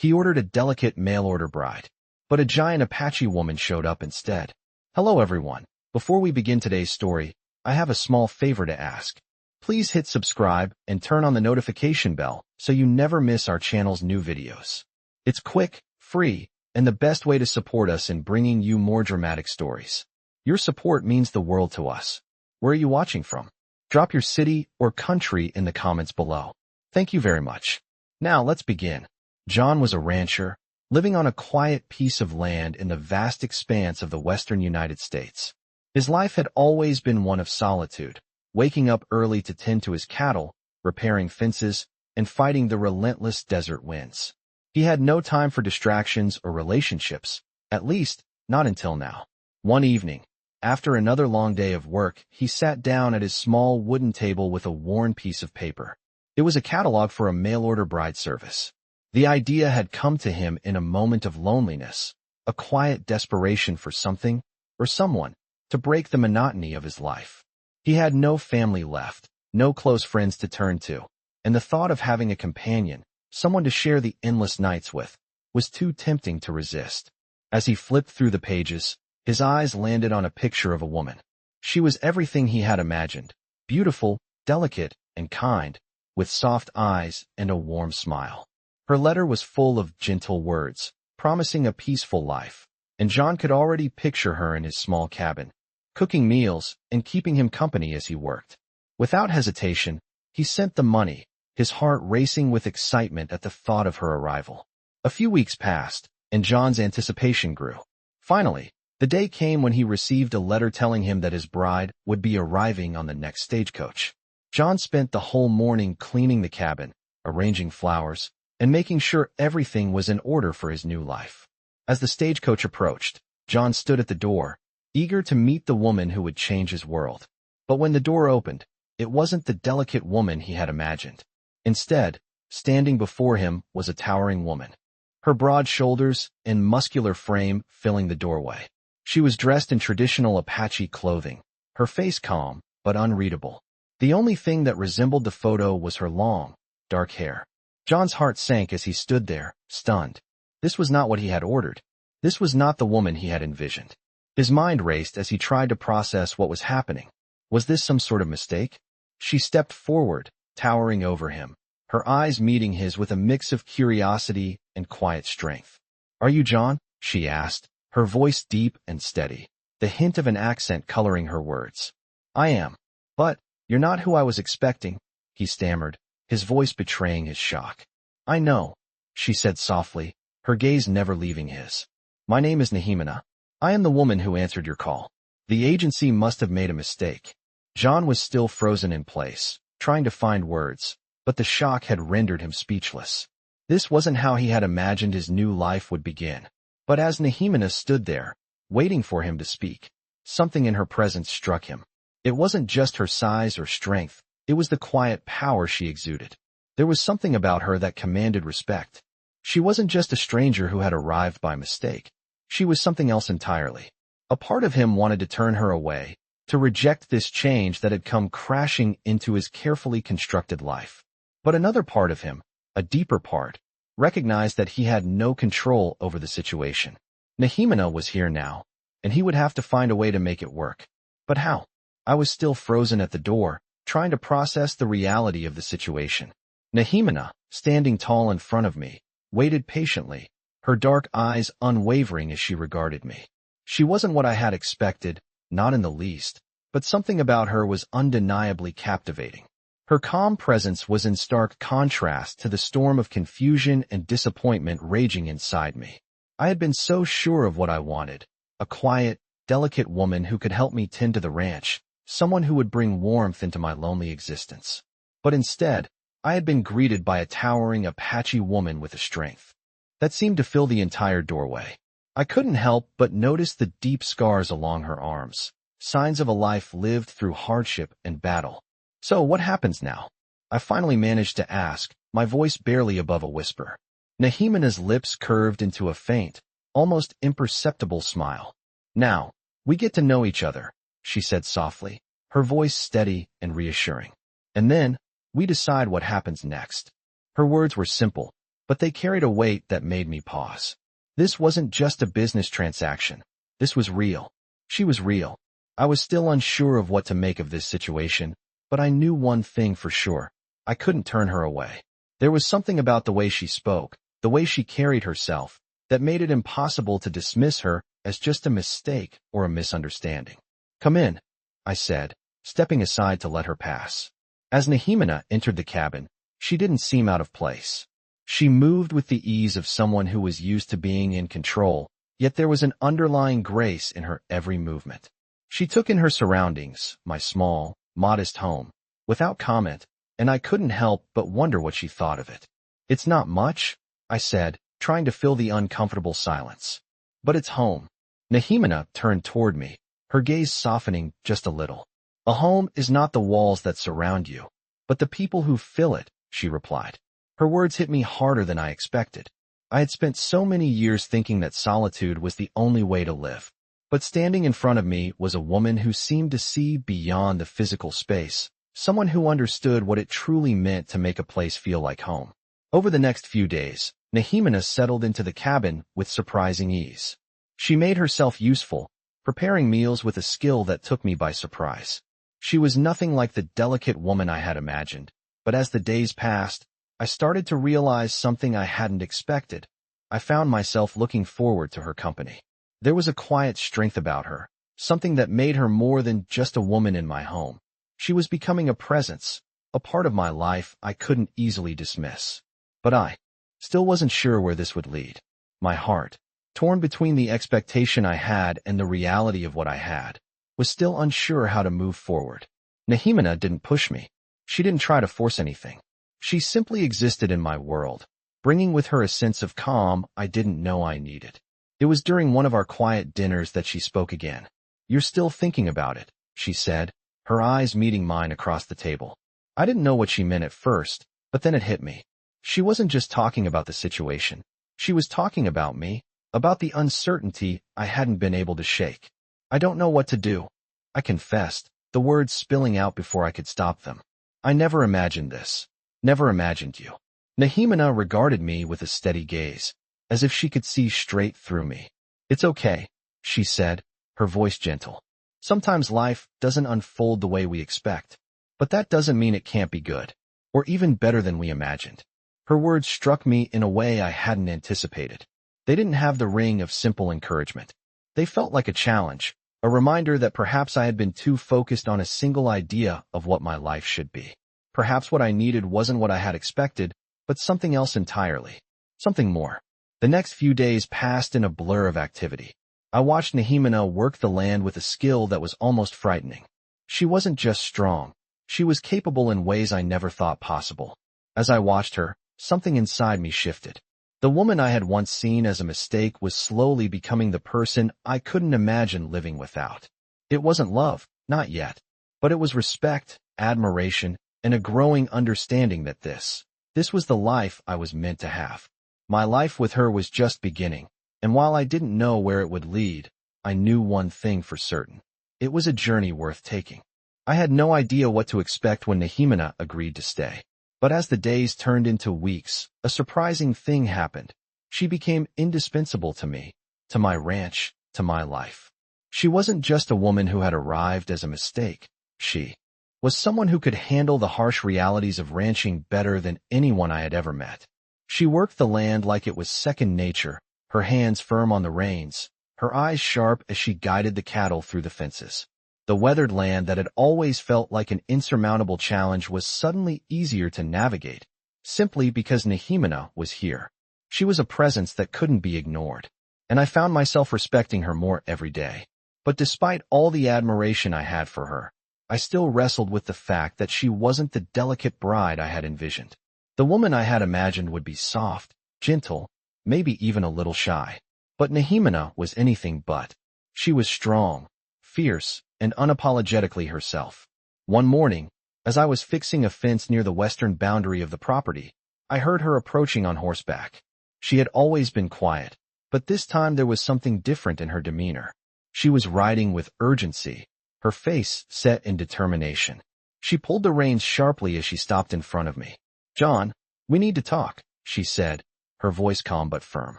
He ordered a delicate mail-order bride, but a giant Apache woman showed up instead. Hello everyone. Before we begin today's story, I have a small favor to ask. Please hit subscribe and turn on the notification bell so you never miss our channel's new videos. It's quick, free, and the best way to support us in bringing you more dramatic stories. Your support means the world to us. Where are you watching from? Drop your city or country in the comments below. Thank you very much. Now let's begin. John was a rancher, living on a quiet piece of land in the vast expanse of the western United States. His life had always been one of solitude, waking up early to tend to his cattle, repairing fences, and fighting the relentless desert winds. He had no time for distractions or relationships, at least not until now. One evening, after another long day of work, he sat down at his small wooden table with a worn piece of paper. It was a catalog for a mail-order bride service. The idea had come to him in a moment of loneliness, a quiet desperation for something or someone to break the monotony of his life. He had no family left, no close friends to turn to, and the thought of having a companion, someone to share the endless nights with, was too tempting to resist. As he flipped through the pages, his eyes landed on a picture of a woman. She was everything he had imagined, beautiful, delicate, and kind, with soft eyes and a warm smile. Her letter was full of gentle words, promising a peaceful life, and John could already picture her in his small cabin, cooking meals and keeping him company as he worked. Without hesitation, he sent the money, his heart racing with excitement at the thought of her arrival. A few weeks passed, and John's anticipation grew. Finally, the day came when he received a letter telling him that his bride would be arriving on the next stagecoach. John spent the whole morning cleaning the cabin, arranging flowers, and making sure everything was in order for his new life. As the stagecoach approached, John stood at the door, eager to meet the woman who would change his world. But when the door opened, it wasn't the delicate woman he had imagined. Instead, standing before him was a towering woman, her broad shoulders and muscular frame filling the doorway. She was dressed in traditional Apache clothing, her face calm but unreadable. The only thing that resembled the photo was her long, dark hair. John's heart sank as he stood there, stunned. This was not what he had ordered. This was not the woman he had envisioned. His mind raced as he tried to process what was happening. Was this some sort of mistake? She stepped forward, towering over him, her eyes meeting his with a mix of curiosity and quiet strength. "Are you John?" she asked, her voice deep and steady, the hint of an accent coloring her words. "I am. But you're not who I was expecting," he stammered, his voice betraying his shock. "I know," she said softly, her gaze never leaving his. "My name is Nehemina. I am the woman who answered your call. The agency must have made a mistake." John was still frozen in place, trying to find words, but the shock had rendered him speechless. This wasn't how he had imagined his new life would begin. But as Nehemina stood there, waiting for him to speak, something in her presence struck him. It wasn't just her size or strength, it was the quiet power she exuded. There was something about her that commanded respect. She wasn't just a stranger who had arrived by mistake. She was something else entirely. A part of him wanted to turn her away, to reject this change that had come crashing into his carefully constructed life. But another part of him, a deeper part, recognized that he had no control over the situation. Nehemina was here now, and he would have to find a way to make it work. But how? I was still frozen at the door, trying to process the reality of the situation. Nehemina, standing tall in front of me, waited patiently, her dark eyes unwavering as she regarded me. She wasn't what I had expected, not in the least, but something about her was undeniably captivating. Her calm presence was in stark contrast to the storm of confusion and disappointment raging inside me. I had been so sure of what I wanted, a quiet, delicate woman who could help me tend to the ranch, someone who would bring warmth into my lonely existence. But instead, I had been greeted by a towering Apache woman with a strength that seemed to fill the entire doorway. I couldn't help but notice the deep scars along her arms, signs of a life lived through hardship and battle. "So what happens now?" I finally managed to ask, my voice barely above a whisper. Nehemina's lips curved into a faint, almost imperceptible smile. "Now, we get to know each other," she said softly, her voice steady and reassuring. "And then, we decide what happens next." Her words were simple, but they carried a weight that made me pause. This wasn't just a business transaction. This was real. She was real. I was still unsure of what to make of this situation, but I knew one thing for sure. I couldn't turn her away. There was something about the way she spoke, the way she carried herself, that made it impossible to dismiss her as just a mistake or a misunderstanding. "Come in," I said, stepping aside to let her pass. As Nehemina entered the cabin, she didn't seem out of place. She moved with the ease of someone who was used to being in control, yet there was an underlying grace in her every movement. She took in her surroundings, my small, modest home, without comment, and I couldn't help but wonder what she thought of it. "It's not much," I said, trying to fill the uncomfortable silence. "But it's home." Nehemina turned toward me, her gaze softening just a little. "A home is not the walls that surround you, but the people who fill it," she replied. Her words hit me harder than I expected. I had spent so many years thinking that solitude was the only way to live. But standing in front of me was a woman who seemed to see beyond the physical space, someone who understood what it truly meant to make a place feel like home. Over the next few days, Nehemina settled into the cabin with surprising ease. She made herself useful, preparing meals with a skill that took me by surprise. She was nothing like the delicate woman I had imagined, but as the days passed, I started to realize something I hadn't expected. I found myself looking forward to her company. There was a quiet strength about her, something that made her more than just a woman in my home. She was becoming a presence, a part of my life I couldn't easily dismiss. But I still wasn't sure where this would lead. My heart, torn between the expectation I had and the reality of what I had, was still unsure how to move forward. Nehemina didn't push me. She didn't try to force anything. She simply existed in my world, bringing with her a sense of calm I didn't know I needed. It was during one of our quiet dinners that she spoke again. "You're still thinking about it," she said, her eyes meeting mine across the table. I didn't know what she meant at first, but then it hit me. She wasn't just talking about the situation. She was talking about me, about the uncertainty I hadn't been able to shake. "I don't know what to do," I confessed, the words spilling out before I could stop them. "I never imagined this. Never imagined you." Nehemina regarded me with a steady gaze, as if she could see straight through me. "It's okay," she said, her voice gentle. "Sometimes life doesn't unfold the way we expect, but that doesn't mean it can't be good, or even better than we imagined." Her words struck me in a way I hadn't anticipated. They didn't have the ring of simple encouragement. They felt like a challenge, a reminder that perhaps I had been too focused on a single idea of what my life should be. Perhaps what I needed wasn't what I had expected, but something else entirely. Something more. The next few days passed in a blur of activity. I watched Nehemina work the land with a skill that was almost frightening. She wasn't just strong. She was capable in ways I never thought possible. As I watched her, something inside me shifted. The woman I had once seen as a mistake was slowly becoming the person I couldn't imagine living without. It wasn't love, not yet, but it was respect, admiration, and a growing understanding that this was the life I was meant to have. My life with her was just beginning, and while I didn't know where it would lead, I knew one thing for certain. It was a journey worth taking. I had no idea what to expect when Nehemina agreed to stay. But as the days turned into weeks, a surprising thing happened. She became indispensable to me, to my ranch, to my life. She wasn't just a woman who had arrived as a mistake. She was someone who could handle the harsh realities of ranching better than anyone I had ever met. She worked the land like it was second nature, her hands firm on the reins, her eyes sharp as she guided the cattle through the fences. The weathered land that had always felt like an insurmountable challenge was suddenly easier to navigate, simply because Nehemina was here. She was a presence that couldn't be ignored, and I found myself respecting her more every day. But despite all the admiration I had for her, I still wrestled with the fact that she wasn't the delicate bride I had envisioned. The woman I had imagined would be soft, gentle, maybe even a little shy. But Nehemina was anything but. She was strong, fierce, and unapologetically herself. One morning, as I was fixing a fence near the western boundary of the property, I heard her approaching on horseback. She had always been quiet, but this time there was something different in her demeanor. She was riding with urgency, her face set in determination. She pulled the reins sharply as she stopped in front of me. "John, we need to talk," she said, her voice calm but firm.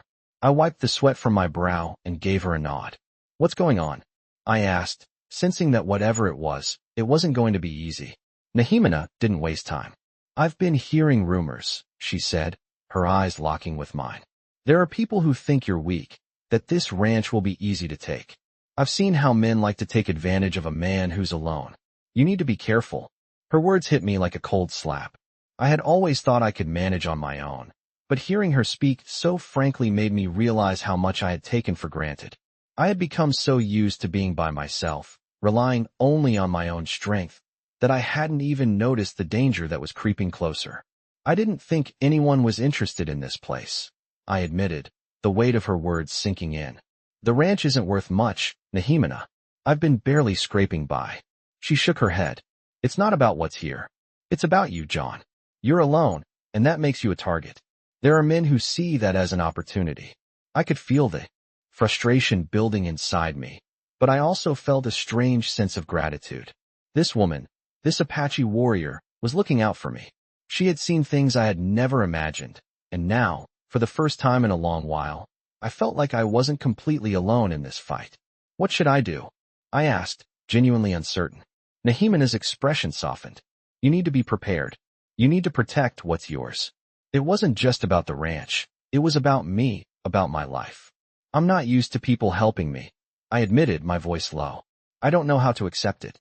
I wiped the sweat from my brow and gave her a nod. What's going on? I asked, sensing that whatever it wasn't going to be easy. Nehemina didn't waste time. I've been hearing rumors, she said, her eyes locking with mine. There are people who think you're weak, that this ranch will be easy to take. I've seen how men like to take advantage of a man who's alone. You need to be careful. Her words hit me like a cold slap. I had always thought I could manage on my own, but hearing her speak so frankly made me realize how much I had taken for granted. I had become so used to being by myself, relying only on my own strength, that I hadn't even noticed the danger that was creeping closer. I didn't think anyone was interested in this place, I admitted, the weight of her words sinking in. The ranch isn't worth much, Nehemina. I've been barely scraping by. She shook her head. It's not about what's here. It's about you, John. You're alone, and that makes you a target. There are men who see that as an opportunity. I could feel the frustration building inside me, but I also felt a strange sense of gratitude. This woman, this Apache warrior, was looking out for me. She had seen things I had never imagined, and now, for the first time in a long while, I felt like I wasn't completely alone in this fight. What should I do? I asked, genuinely uncertain. Nehemina's expression softened. You need to be prepared. You need to protect what's yours. It wasn't just about the ranch. It was about me, about my life. I'm not used to people helping me, I admitted, my voice low. I don't know how to accept it.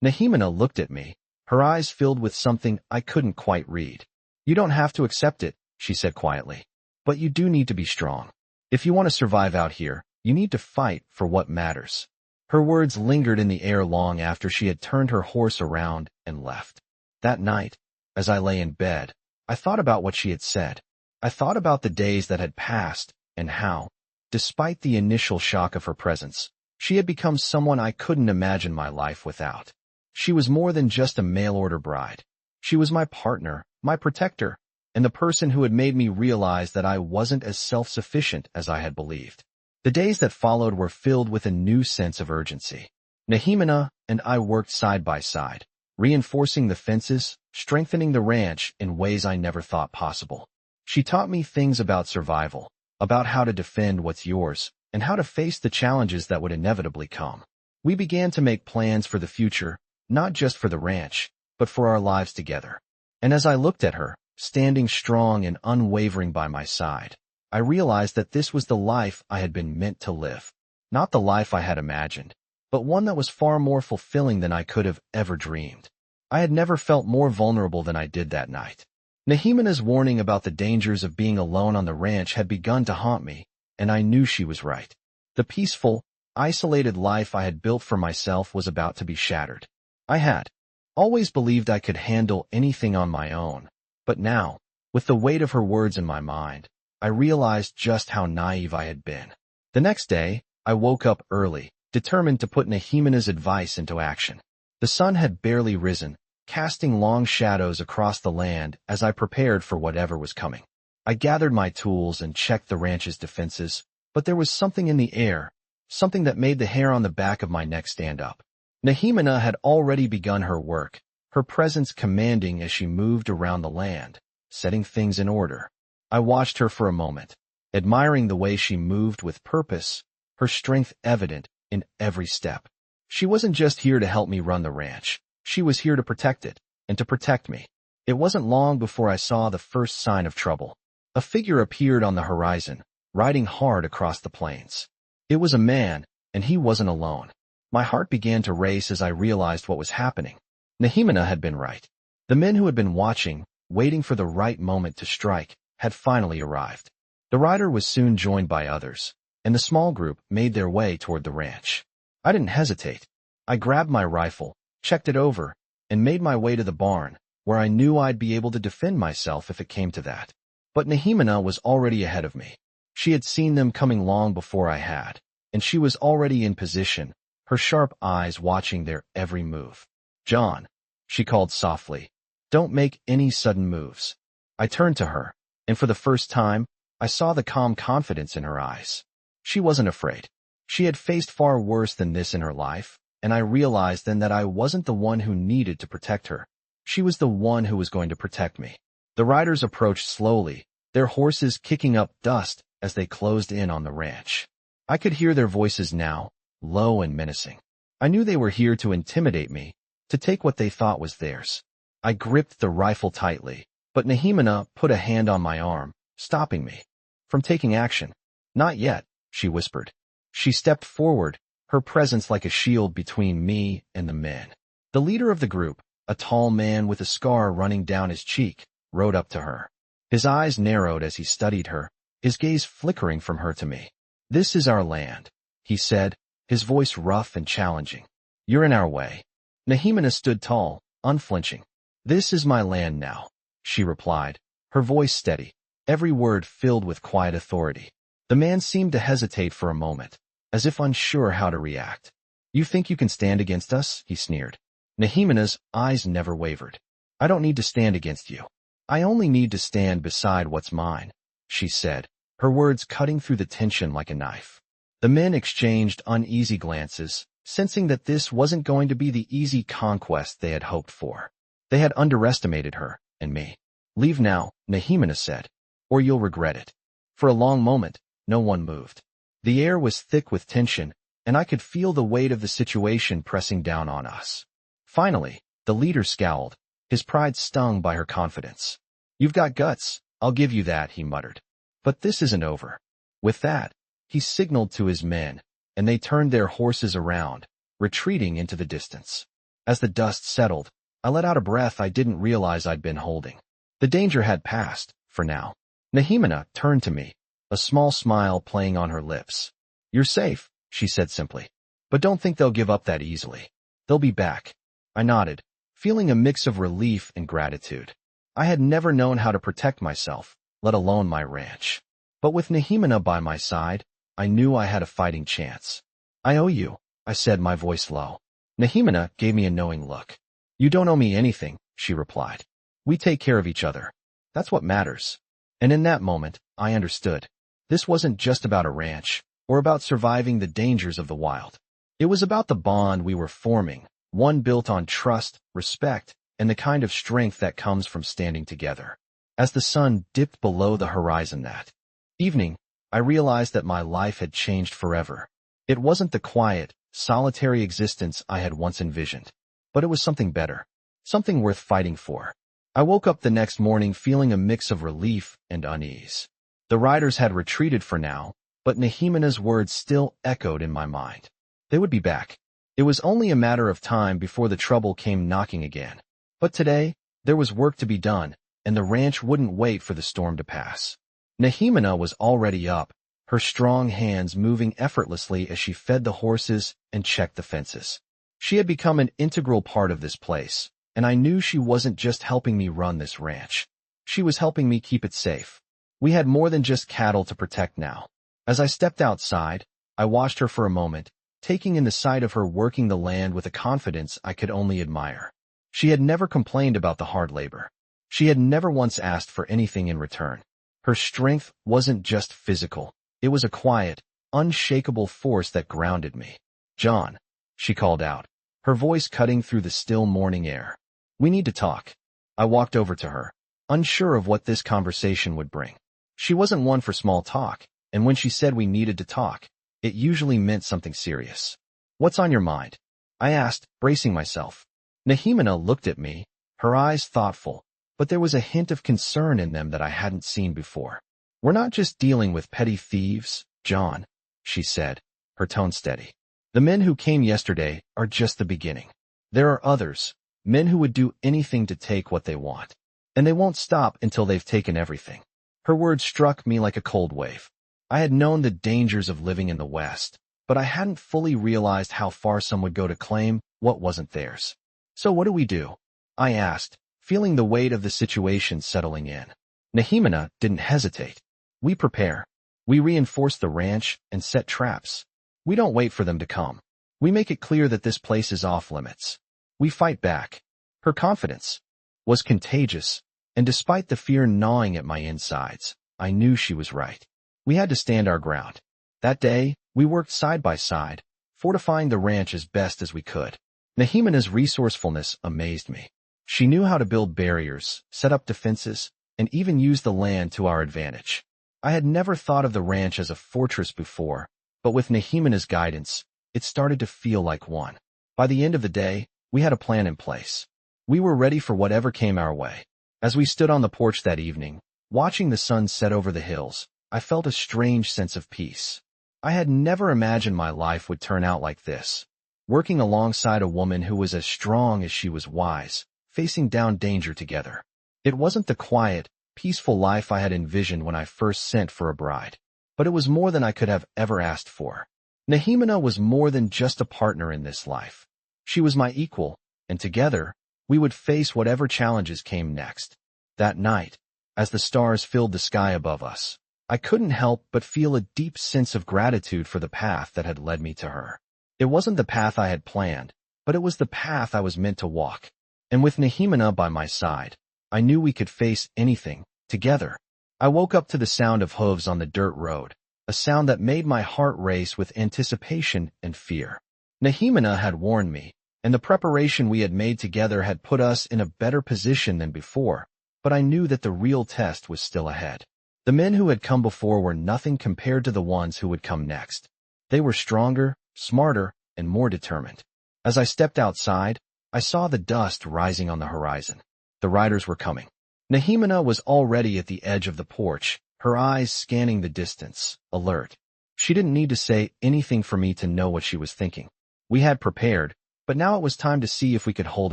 Nehemina looked at me, her eyes filled with something I couldn't quite read. You don't have to accept it, she said quietly. But you do need to be strong. If you want to survive out here, you need to fight for what matters. Her words lingered in the air long after she had turned her horse around and left. That night, as I lay in bed, I thought about what she had said. I thought about the days that had passed and how, despite the initial shock of her presence, she had become someone I couldn't imagine my life without. She was more than just a mail-order bride. She was my partner, my protector, and the person who had made me realize that I wasn't as self-sufficient as I had believed. The days that followed were filled with a new sense of urgency. Nehemina and I worked side by side, reinforcing the fences, strengthening the ranch in ways I never thought possible. She taught me things about survival, about how to defend what's yours, and how to face the challenges that would inevitably come. We began to make plans for the future, not just for the ranch, but for our lives together. And as I looked at her, standing strong and unwavering by my side, I realized that this was the life I had been meant to live. Not the life I had imagined, but one that was far more fulfilling than I could have ever dreamed. I had never felt more vulnerable than I did that night. Nehemina's warning about the dangers of being alone on the ranch had begun to haunt me, and I knew she was right. The peaceful, isolated life I had built for myself was about to be shattered. I had always believed I could handle anything on my own, but now, with the weight of her words in my mind, I realized just how naive I had been. The next day, I woke up early, determined to put Nehemina's advice into action. The sun had barely risen, casting long shadows across the land as I prepared for whatever was coming. I gathered my tools and checked the ranch's defenses, but there was something in the air, something that made the hair on the back of my neck stand up. Nehemina had already begun her work, her presence commanding as she moved around the land, setting things in order. I watched her for a moment, admiring the way she moved with purpose, her strength evident in every step. She wasn't just here to help me run the ranch. She was here to protect it, and to protect me. It wasn't long before I saw the first sign of trouble. A figure appeared on the horizon, riding hard across the plains. It was a man, and he wasn't alone. My heart began to race as I realized what was happening. Nehemina had been right. The men who had been watching, waiting for the right moment to strike, had finally arrived. The rider was soon joined by others, and the small group made their way toward the ranch. I didn't hesitate. I grabbed my rifle, checked it over, and made my way to the barn, where I knew I'd be able to defend myself if it came to that. But Nehemina was already ahead of me. She had seen them coming long before I had, and she was already in position, her sharp eyes watching their every move. "John," she called softly, "don't make any sudden moves." I turned to her, and for the first time, I saw the calm confidence in her eyes. She wasn't afraid. She had faced far worse than this in her life, and I realized then that I wasn't the one who needed to protect her. She was the one who was going to protect me. The riders approached slowly, their horses kicking up dust as they closed in on the ranch. I could hear their voices now, low and menacing. I knew they were here to intimidate me, to take what they thought was theirs. I gripped the rifle tightly, but Nehemina put a hand on my arm, stopping me from taking action. Not yet, she whispered. She stepped forward, her presence like a shield between me and the men. The leader of the group, a tall man with a scar running down his cheek, rode up to her. His eyes narrowed as he studied her, his gaze flickering from her to me. "This is our land," he said, his voice rough and challenging. "You're in our way." Nehemina stood tall, unflinching. "This is my land now," she replied, her voice steady, every word filled with quiet authority. The man seemed to hesitate for a moment, as if unsure how to react. "You think you can stand against us?" he sneered. Nehemina's eyes never wavered. "I don't need to stand against you. I only need to stand beside what's mine," she said, her words cutting through the tension like a knife. The men exchanged uneasy glances, sensing that this wasn't going to be the easy conquest they had hoped for. They had underestimated her and me. "Leave now," Nehemina said, "or you'll regret it." For a long moment, no one moved. The air was thick with tension, and I could feel the weight of the situation pressing down on us. Finally, the leader scowled, his pride stung by her confidence. "You've got guts, I'll give you that," he muttered. "But this isn't over." With that, he signaled to his men, and they turned their horses around, retreating into the distance. As the dust settled, I let out a breath I didn't realize I'd been holding. The danger had passed, for now. Nehemina turned to me, a small smile playing on her lips. "You're safe," she said simply. "But don't think they'll give up that easily. They'll be back." I nodded, feeling a mix of relief and gratitude. I had never known how to protect myself, let alone my ranch. But with Nehemina by my side, I knew I had a fighting chance. "I owe you," I said, my voice low. Nehemina gave me a knowing look. "You don't owe me anything," she replied. "We take care of each other. That's what matters." And in that moment, I understood. This wasn't just about a ranch, or about surviving the dangers of the wild. It was about the bond we were forming, one built on trust, respect, and the kind of strength that comes from standing together. As the sun dipped below the horizon that evening, I realized that my life had changed forever. It wasn't the quiet, solitary existence I had once envisioned, but it was something better, something worth fighting for. I woke up the next morning feeling a mix of relief and unease. The riders had retreated for now, but Nehemina's words still echoed in my mind. They would be back. It was only a matter of time before the trouble came knocking again. But today, there was work to be done, and the ranch wouldn't wait for the storm to pass. Nehemina was already up, her strong hands moving effortlessly as she fed the horses and checked the fences. She had become an integral part of this place, and I knew she wasn't just helping me run this ranch. She was helping me keep it safe. We had more than just cattle to protect now. As I stepped outside, I watched her for a moment, taking in the sight of her working the land with a confidence I could only admire. She had never complained about the hard labor. She had never once asked for anything in return. Her strength wasn't just physical. It was a quiet, unshakable force that grounded me. "John," she called out, her voice cutting through the still morning air. "We need to talk." I walked over to her, unsure of what this conversation would bring. She wasn't one for small talk, and when she said we needed to talk, it usually meant something serious. "What's on your mind?" I asked, bracing myself. Nehemina looked at me, her eyes thoughtful, but there was a hint of concern in them that I hadn't seen before. "We're not just dealing with petty thieves, John," she said, her tone steady. "The men who came yesterday are just the beginning. There are others, men who would do anything to take what they want. And they won't stop until they've taken everything." Her words struck me like a cold wave. I had known the dangers of living in the West, but I hadn't fully realized how far some would go to claim what wasn't theirs. "So what do we do?" I asked, feeling the weight of the situation settling in. Nehemina didn't hesitate. "We prepare. We reinforce the ranch and set traps. We don't wait for them to come. We make it clear that this place is off limits. We fight back." Her confidence was contagious, and despite the fear gnawing at my insides, I knew she was right. We had to stand our ground. That day, we worked side by side, fortifying the ranch as best as we could. Nehemina's resourcefulness amazed me. She knew how to build barriers, set up defenses, and even use the land to our advantage. I had never thought of the ranch as a fortress before, but with Nehemina's guidance, it started to feel like one. By the end of the day, we had a plan in place. We were ready for whatever came our way. As we stood on the porch that evening, watching the sun set over the hills, I felt a strange sense of peace. I had never imagined my life would turn out like this. Working alongside a woman who was as strong as she was wise, facing down danger together. It wasn't the quiet, peaceful life I had envisioned when I first sent for a bride, but it was more than I could have ever asked for. Nehemina was more than just a partner in this life. She was my equal, and together, we would face whatever challenges came next. That night, as the stars filled the sky above us, I couldn't help but feel a deep sense of gratitude for the path that had led me to her. It wasn't the path I had planned, but it was the path I was meant to walk. And with Nehemina by my side, I knew we could face anything, together. I woke up to the sound of hooves on the dirt road, a sound that made my heart race with anticipation and fear. Nehemina had warned me, and the preparation we had made together had put us in a better position than before, but I knew that the real test was still ahead. The men who had come before were nothing compared to the ones who would come next. They were stronger, smarter, and more determined. As I stepped outside, I saw the dust rising on the horizon. The riders were coming. Nehemina was already at the edge of the porch, her eyes scanning the distance, alert. She didn't need to say anything for me to know what she was thinking. We had prepared, but now it was time to see if we could hold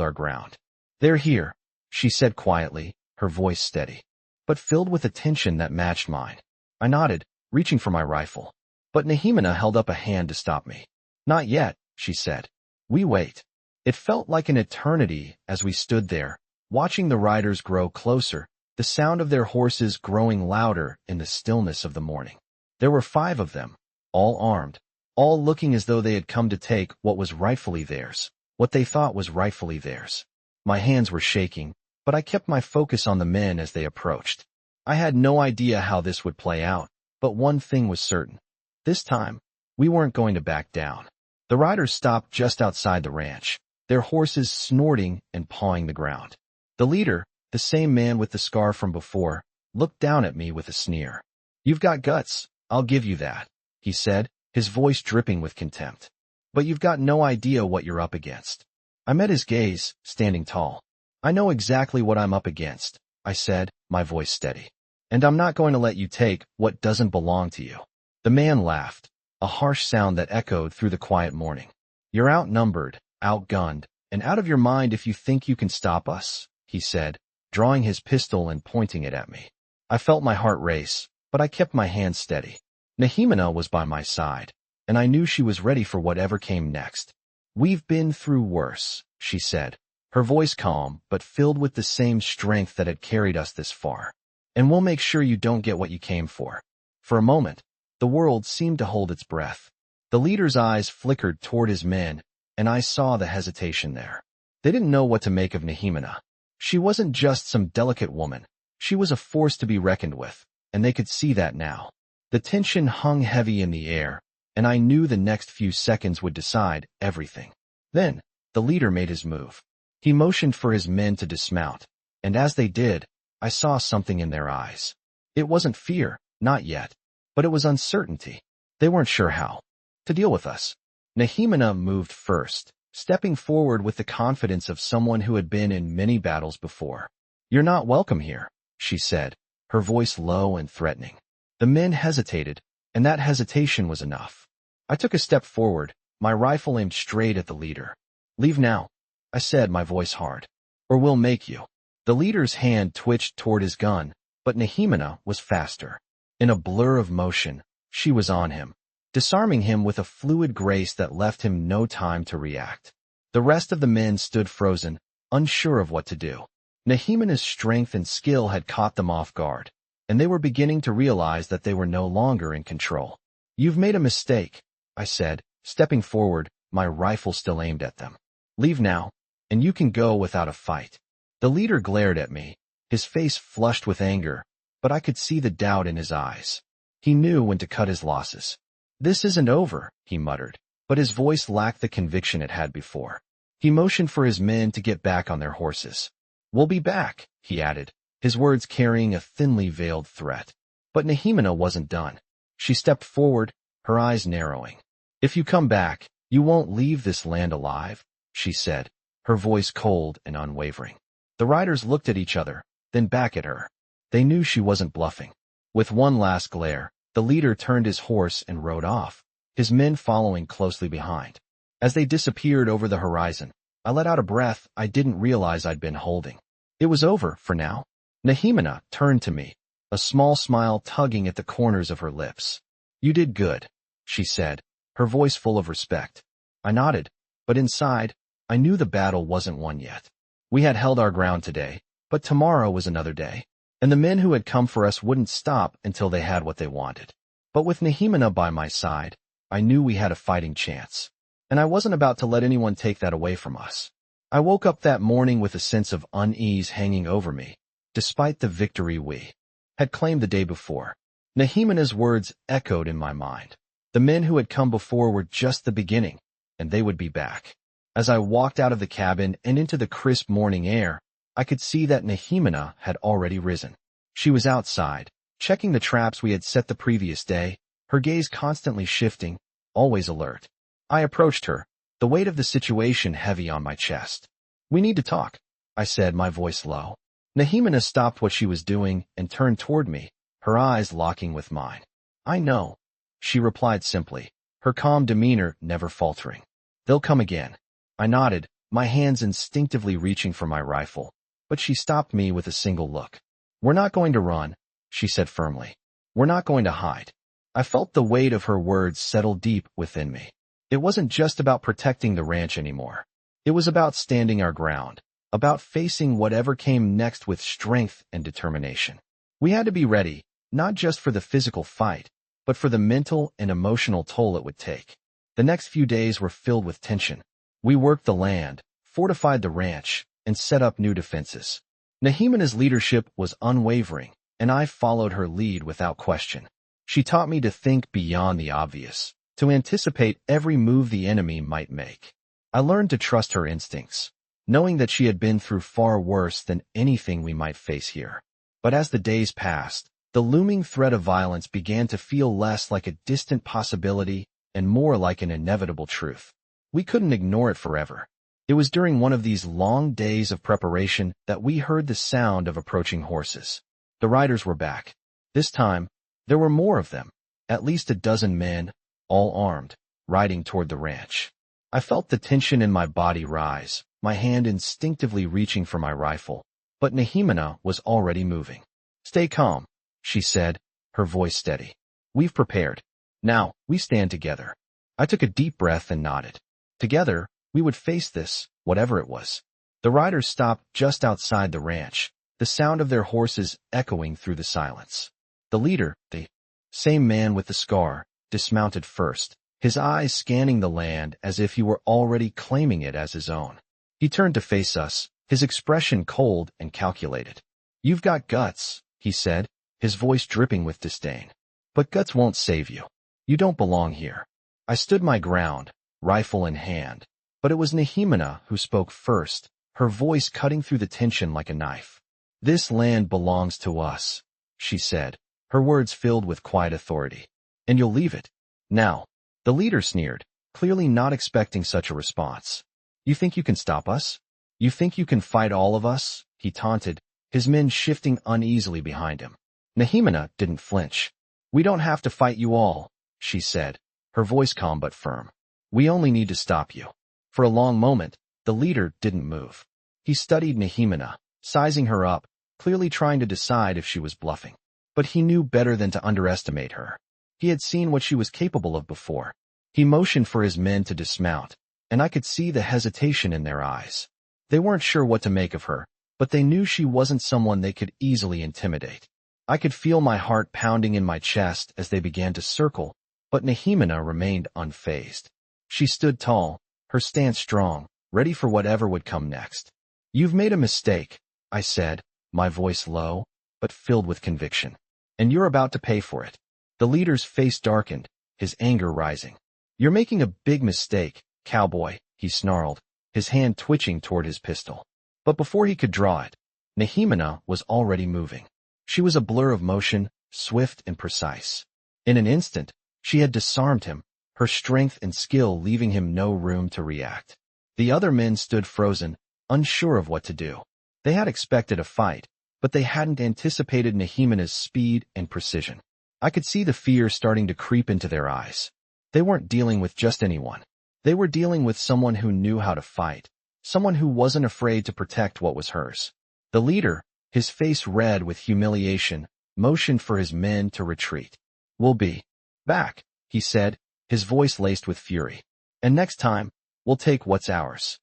our ground. "They're here," she said quietly, her voice steady, but filled with a tension that matched mine. I nodded, reaching for my rifle. But Nehemina held up a hand to stop me. "Not yet," she said. "We wait." It felt like an eternity as we stood there, watching the riders grow closer, the sound of their horses growing louder in the stillness of the morning. There were 5 of them, all armed, all looking as though they had come to take what was rightfully theirs, what they thought was rightfully theirs. My hands were shaking, but I kept my focus on the men as they approached. I had no idea how this would play out, but one thing was certain. This time, we weren't going to back down. The riders stopped just outside the ranch, their horses snorting and pawing the ground. The leader, the same man with the scar from before, looked down at me with a sneer. "You've got guts, I'll give you that," he said, his voice dripping with contempt. "But you've got no idea what you're up against." I met his gaze, standing tall. "I know exactly what I'm up against," I said, my voice steady. "And I'm not going to let you take what doesn't belong to you." The man laughed, a harsh sound that echoed through the quiet morning. "You're outnumbered, outgunned, and out of your mind if you think you can stop us," he said, drawing his pistol and pointing it at me. I felt my heart race, but I kept my hand steady. Nehemina was by my side, and I knew she was ready for whatever came next. "We've been through worse," she said, her voice calm but filled with the same strength that had carried us this far. "And we'll make sure you don't get what you came for." For a moment, the world seemed to hold its breath. The leader's eyes flickered toward his men, and I saw the hesitation there. They didn't know what to make of Nehemina. She wasn't just some delicate woman. She was a force to be reckoned with, and they could see that now. The tension hung heavy in the air, and I knew the next few seconds would decide everything. Then, the leader made his move. He motioned for his men to dismount, and as they did, I saw something in their eyes. It wasn't fear, not yet, but it was uncertainty. They weren't sure how to deal with us. Nehemina moved first, stepping forward with the confidence of someone who had been in many battles before. "You're not welcome here," she said, her voice low and threatening. The men hesitated, and that hesitation was enough. I took a step forward, my rifle aimed straight at the leader. "Leave now," I said, my voice hard, "or we'll make you." The leader's hand twitched toward his gun, but Nehemina was faster. In a blur of motion, she was on him, disarming him with a fluid grace that left him no time to react. The rest of the men stood frozen, unsure of what to do. Nehemina's strength and skill had caught them off guard, and they were beginning to realize that they were no longer in control. "You've made a mistake," I said, stepping forward, my rifle still aimed at them. "Leave now, and you can go without a fight." The leader glared at me, his face flushed with anger, but I could see the doubt in his eyes. He knew when to cut his losses. "This isn't over," he muttered, but his voice lacked the conviction it had before. He motioned for his men to get back on their horses. "We'll be back," he added, his words carrying a thinly veiled threat. But Nehemina wasn't done. She stepped forward, her eyes narrowing. "If you come back, you won't leave this land alive," she said, her voice cold and unwavering. The riders looked at each other, then back at her. They knew she wasn't bluffing. With one last glare, the leader turned his horse and rode off, his men following closely behind. As they disappeared over the horizon, I let out a breath I didn't realize I'd been holding. It was over, for now. Nehemina turned to me, a small smile tugging at the corners of her lips. "You did good," she said, her voice full of respect. I nodded, but inside, I knew the battle wasn't won yet. We had held our ground today, but tomorrow was another day, and the men who had come for us wouldn't stop until they had what they wanted. But with Nehemina by my side, I knew we had a fighting chance, and I wasn't about to let anyone take that away from us. I woke up that morning with a sense of unease hanging over me, despite the victory we had claimed the day before. Nehemina's words echoed in my mind. The men who had come before were just the beginning, and they would be back. As I walked out of the cabin and into the crisp morning air, I could see that Nehemina had already risen. She was outside, checking the traps we had set the previous day, her gaze constantly shifting, always alert. I approached her, the weight of the situation heavy on my chest. "We need to talk," I said, my voice low. Nehemina stopped what she was doing and turned toward me, her eyes locking with mine. "I know," she replied simply, her calm demeanor never faltering. "They'll come again." I nodded, my hands instinctively reaching for my rifle, but she stopped me with a single look. "We're not going to run," she said firmly. "We're not going to hide." I felt the weight of her words settle deep within me. It wasn't just about protecting the ranch anymore. It was about standing our ground, about facing whatever came next with strength and determination. We had to be ready, not just for the physical fight, but for the mental and emotional toll it would take. The next few days were filled with tension. We worked the land, fortified the ranch, and set up new defenses. Nehemina's leadership was unwavering, and I followed her lead without question. She taught me to think beyond the obvious, to anticipate every move the enemy might make. I learned to trust her instincts, knowing that she had been through far worse than anything we might face here. But as the days passed, the looming threat of violence began to feel less like a distant possibility and more like an inevitable truth. We couldn't ignore it forever. It was during one of these long days of preparation that we heard the sound of approaching horses. The riders were back. This time, there were more of them, at least a dozen men, all armed, riding toward the ranch. I felt the tension in my body rise, my hand instinctively reaching for my rifle, but Nehemina was already moving. "Stay calm," she said, her voice steady. "We've prepared. Now, we stand together." I took a deep breath and nodded. Together, we would face this, whatever it was. The riders stopped just outside the ranch, the sound of their horses echoing through the silence. The leader, the same man with the scar, dismounted first, his eyes scanning the land as if he were already claiming it as his own. He turned to face us, his expression cold and calculated. "You've got guts," he said, his voice dripping with disdain. "But guts won't save you. You don't belong here." I stood my ground, rifle in hand, but it was Nehemina who spoke first, her voice cutting through the tension like a knife. "This land belongs to us," she said, her words filled with quiet authority. "And you'll leave it. Now." The leader sneered, clearly not expecting such a response. "You think you can stop us? You think you can fight all of us?" he taunted, his men shifting uneasily behind him. Nehemina didn't flinch. "We don't have to fight you all," she said, her voice calm but firm. "We only need to stop you." For a long moment, the leader didn't move. He studied Nehemina, sizing her up, clearly trying to decide if she was bluffing. But he knew better than to underestimate her. He had seen what she was capable of before. He motioned for his men to dismount, and I could see the hesitation in their eyes. They weren't sure what to make of her, but they knew she wasn't someone they could easily intimidate. I could feel my heart pounding in my chest as they began to circle, but Nehemina remained unfazed. She stood tall, her stance strong, ready for whatever would come next. "You've made a mistake," I said, my voice low, but filled with conviction. "And you're about to pay for it." The leader's face darkened, his anger rising. "You're making a big mistake, cowboy," he snarled, his hand twitching toward his pistol. But before he could draw it, Nehemina was already moving. She was a blur of motion, swift and precise. In an instant, she had disarmed him, her strength and skill leaving him no room to react. The other men stood frozen, unsure of what to do. They had expected a fight, but they hadn't anticipated Nehemina's speed and precision. I could see the fear starting to creep into their eyes. They weren't dealing with just anyone. They were dealing with someone who knew how to fight, someone who wasn't afraid to protect what was hers. The leader, his face red with humiliation, motioned for his men to retreat. "We'll be back," he said, his voice laced with fury. "And next time, we'll take what's ours."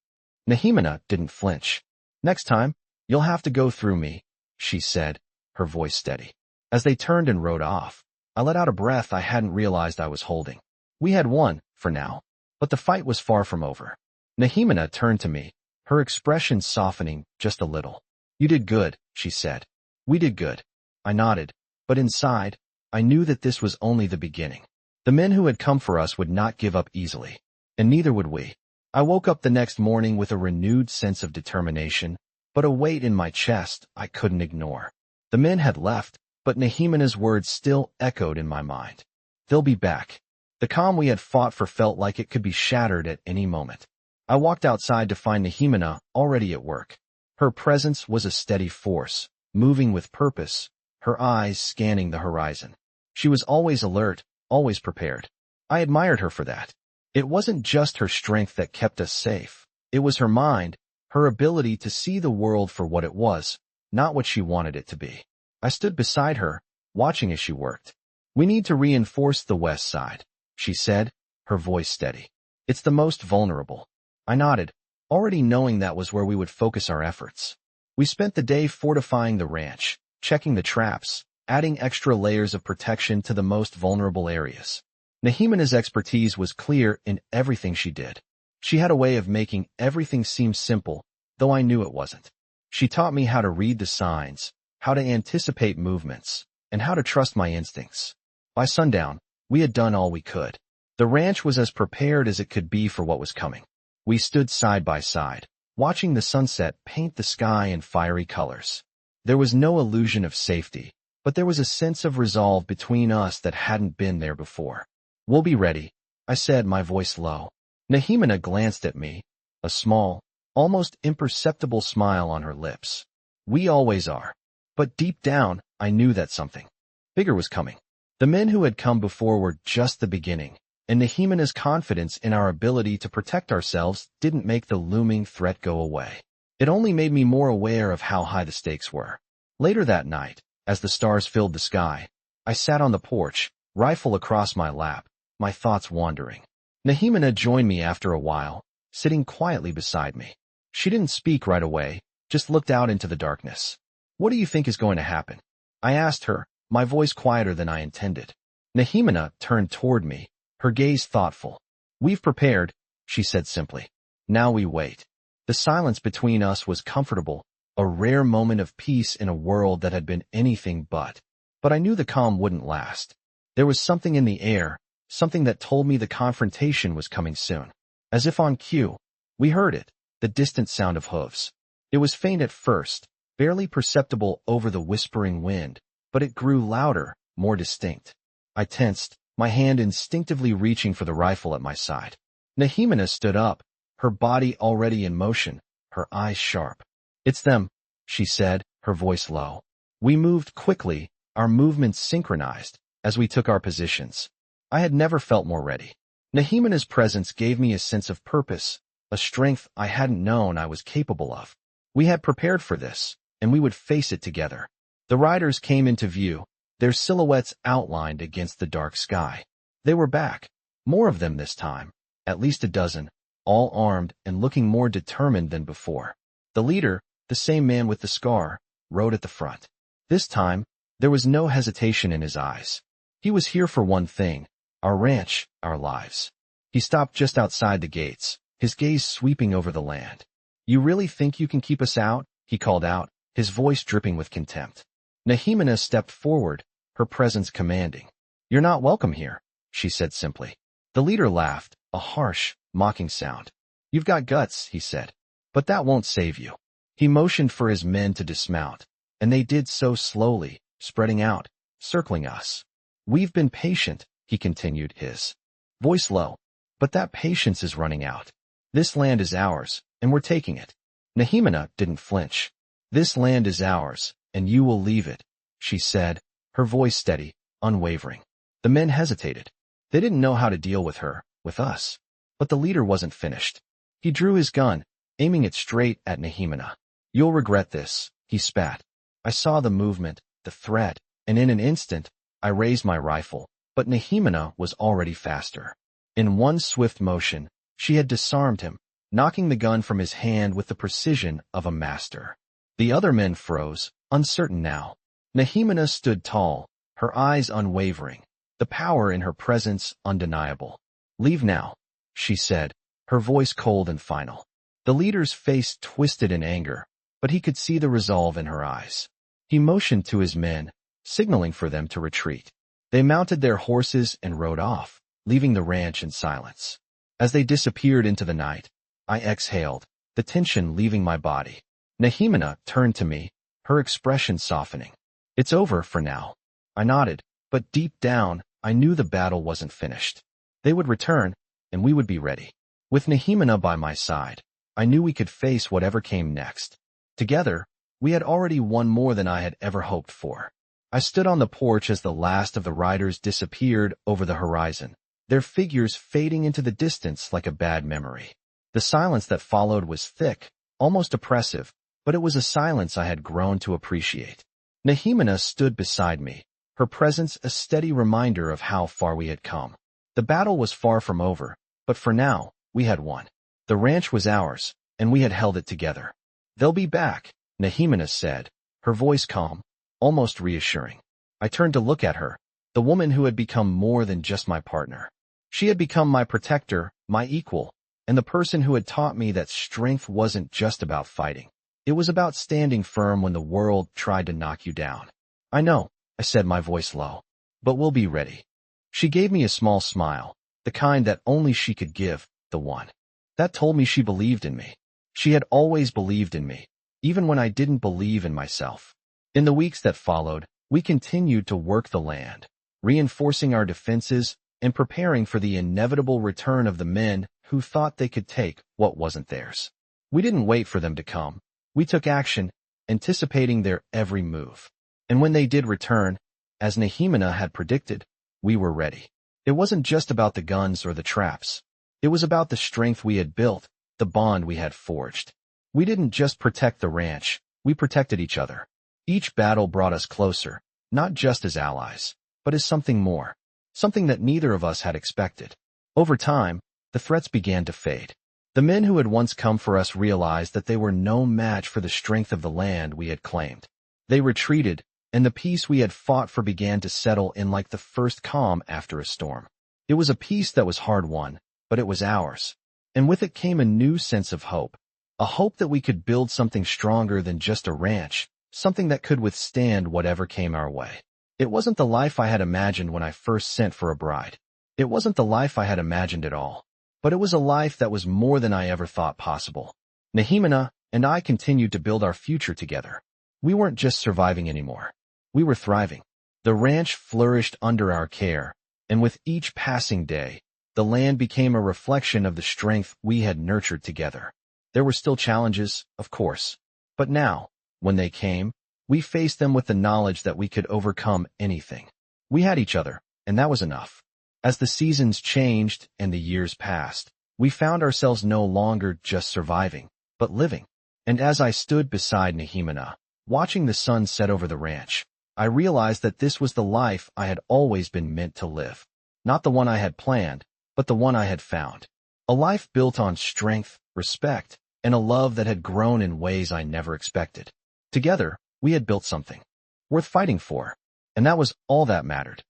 Nehemina didn't flinch. "Next time, you'll have to go through me," she said, her voice steady. As they turned and rode off, I let out a breath I hadn't realized I was holding. We had won, for now, but the fight was far from over. Nehemina turned to me, her expression softening just a little. "You did good," she said. "We did good." I nodded, but inside, I knew that this was only the beginning. The men who had come for us would not give up easily, and neither would we. I woke up the next morning with a renewed sense of determination, but a weight in my chest I couldn't ignore. The men had left, but Nehemina's words still echoed in my mind. "They'll be back." The calm we had fought for felt like it could be shattered at any moment. I walked outside to find Nehemina already at work. Her presence was a steady force, moving with purpose, her eyes scanning the horizon. She was always alert, always prepared. I admired her for that. It wasn't just her strength that kept us safe. It was her mind, her ability to see the world for what it was, not what she wanted it to be. I stood beside her, watching as she worked. "We need to reinforce the west side," she said, her voice steady. "It's the most vulnerable." I nodded, already knowing that was where we would focus our efforts. We spent the day fortifying the ranch, checking the traps, adding extra layers of protection to the most vulnerable areas. Nehemina's expertise was clear in everything she did. She had a way of making everything seem simple, though I knew it wasn't. She taught me how to read the signs, how to anticipate movements, and how to trust my instincts. By sundown, we had done all we could. The ranch was as prepared as it could be for what was coming. We stood side by side, watching the sunset paint the sky in fiery colors. There was no illusion of safety, but there was a sense of resolve between us that hadn't been there before. "We'll be ready," I said, my voice low. Nehemina glanced at me, a small, almost imperceptible smile on her lips. "We always are." But deep down, I knew that something bigger was coming. The men who had come before were just the beginning, and Nehemina's confidence in our ability to protect ourselves didn't make the looming threat go away. It only made me more aware of how high the stakes were. Later that night, as the stars filled the sky, I sat on the porch, rifle across my lap, my thoughts wandering. Nehemina joined me after a while, sitting quietly beside me. She didn't speak right away, just looked out into the darkness. "What do you think is going to happen?" I asked her, my voice quieter than I intended. Nehemina turned toward me, her gaze thoughtful. "We've prepared," she said simply. "Now we wait." The silence between us was comfortable, a rare moment of peace in a world that had been anything but. But I knew the calm wouldn't last. There was something in the air, something that told me the confrontation was coming soon. As if on cue, we heard it, the distant sound of hooves. It was faint at first, barely perceptible over the whispering wind, but it grew louder, more distinct. I tensed, my hand instinctively reaching for the rifle at my side. Nehemina stood up, her body already in motion, her eyes sharp. "It's them," she said, her voice low. We moved quickly, our movements synchronized, as we took our positions. I had never felt more ready. Nehemina's presence gave me a sense of purpose, a strength I hadn't known I was capable of. We had prepared for this, and we would face it together. The riders came into view, their silhouettes outlined against the dark sky. They were back, more of them this time, at least a dozen, all armed and looking more determined than before. The leader, the same man with the scar, rode at the front. This time, there was no hesitation in his eyes. He was here for one thing, our ranch, our lives. He stopped just outside the gates, his gaze sweeping over the land. "You really think you can keep us out?" he called out, his voice dripping with contempt. Nehemina stepped forward, her presence commanding. "You're not welcome here," she said simply. The leader laughed, a harsh, mocking sound. "You've got guts," he said, "but that won't save you." He motioned for his men to dismount, and they did so slowly, spreading out, circling us. "We've been patient," he continued, his voice low, "but that patience is running out. This land is ours, and we're taking it." Nehemina didn't flinch. "This land is ours, and you will leave it," she said, her voice steady, unwavering. The men hesitated. They didn't know how to deal with her, with us. But the leader wasn't finished. He drew his gun, aiming it straight at Nehemina. "You'll regret this," he spat. I saw the movement, the threat, and in an instant, I raised my rifle, but Nehemina was already faster. In one swift motion, she had disarmed him, knocking the gun from his hand with the precision of a master. The other men froze, uncertain now. Nehemina stood tall, her eyes unwavering, the power in her presence undeniable. "Leave now," she said, her voice cold and final. The leader's face twisted in anger, but he could see the resolve in her eyes. He motioned to his men, signaling for them to retreat. They mounted their horses and rode off, leaving the ranch in silence. As they disappeared into the night, I exhaled, the tension leaving my body. Nehemina turned to me, her expression softening. "It's over for now." I nodded, but deep down, I knew the battle wasn't finished. They would return, and we would be ready. With Nehemina by my side, I knew we could face whatever came next. Together, we had already won more than I had ever hoped for. I stood on the porch as the last of the riders disappeared over the horizon, their figures fading into the distance like a bad memory. The silence that followed was thick, almost oppressive, but it was a silence I had grown to appreciate. Nehemina stood beside me, her presence a steady reminder of how far we had come. The battle was far from over, but for now, we had won. The ranch was ours, and we had held it together. "They'll be back," Nehemina said, her voice calm, almost reassuring. I turned to look at her, the woman who had become more than just my partner. She had become my protector, my equal, and the person who had taught me that strength wasn't just about fighting. It was about standing firm when the world tried to knock you down. "I know," I said, my voice low, "but we'll be ready." She gave me a small smile, the kind that only she could give, the one that told me she believed in me. She had always believed in me, even when I didn't believe in myself. In the weeks that followed, we continued to work the land, reinforcing our defenses and preparing for the inevitable return of the men who thought they could take what wasn't theirs. We didn't wait for them to come. We took action, anticipating their every move. And when they did return, as Nehemina had predicted, we were ready. It wasn't just about the guns or the traps. It was about the strength we had built, the bond we had forged. We didn't just protect the ranch, we protected each other. Each battle brought us closer, not just as allies, but as something more, something that neither of us had expected. Over time, the threats began to fade. The men who had once come for us realized that they were no match for the strength of the land we had claimed. They retreated, and the peace we had fought for began to settle in like the first calm after a storm. It was a peace that was hard-won, but it was ours. And with it came a new sense of hope, a hope that we could build something stronger than just a ranch, something that could withstand whatever came our way. It wasn't the life I had imagined when I first sent for a bride. It wasn't the life I had imagined at all. But it was a life that was more than I ever thought possible. Nehemina and I continued to build our future together. We weren't just surviving anymore. We were thriving. The ranch flourished under our care, and with each passing day, the land became a reflection of the strength we had nurtured together. There were still challenges, of course, but now, when they came, we faced them with the knowledge that we could overcome anything. We had each other, and that was enough. As the seasons changed and the years passed, we found ourselves no longer just surviving, but living. And as I stood beside Nehemina, watching the sun set over the ranch, I realized that this was the life I had always been meant to live. Not the one I had planned, but the one I had found. A life built on strength, respect, and a love that had grown in ways I never expected. Together, we had built something worth fighting for, and that was all that mattered.